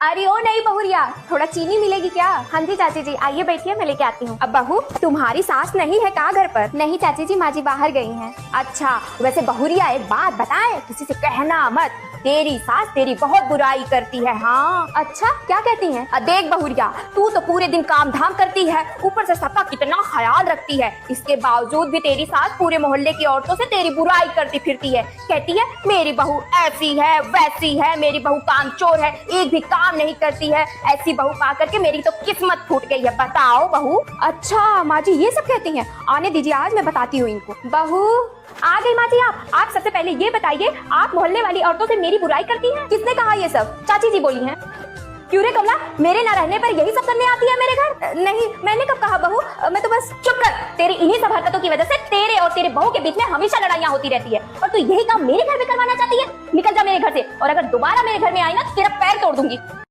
अरे ओ नहीं बहुरिया, थोड़ा चीनी मिलेगी क्या? हाँ जी चाची जी, आइए बैठिए, मैं लेके आती हूँ। अब बहू, तुम्हारी सास नहीं है का घर पर? नहीं चाची जी, माँ जी बाहर गई हैं। अच्छा, वैसे बहुरिया एक बात बताए, किसी से कहना मत, तेरी सास तेरी बहुत बुराई करती है। हाँ अच्छा, क्या कहती हैं? देख बहुरिया, तू तो पूरे दिन काम धाम करती है, ऊपर से सबका कितना ख्याल रखती है, इसके बावजूद भी तेरी सास पूरे मोहल्ले की औरतों से तेरी बुराई करती फिरती है। कहती है मेरी बहू ऐसी है वैसी है, मेरी बहू कामचोर है, एक भी काम नहीं करती है, ऐसी बहू पा करके मेरी तो किस्मत फूट गई है। बताओ बहू। अच्छा माँ जी ये सब कहती हैं, आने दीजिए आज मैं बताती हूँ इनको। बहू आ गई माँ जी। आप सबसे पहले ये बताइए, आप मोहल्ले वाली औरतों से मेरी बुराई करती हैं? किसने कहा ये सब? चाची जी बोली हैं। क्यों रे कमला, मेरे ना रहने पर यही सब करने आती है मेरे घर? नहीं, मैंने कब कहा बहू, मैं तो बस। चुप कर, तेरी इन्हीं सब हरकतों की वजह से तेरे और तेरे बहू के बीच में हमेशा लड़ाइयाँ होती रहती है, और तू यही काम मेरे घर में करवाना चाहती है। निकल जा मेरे घर से, और अगर दोबारा मेरे घर में आई ना तो तेरा पैर तोड़ दूंगी।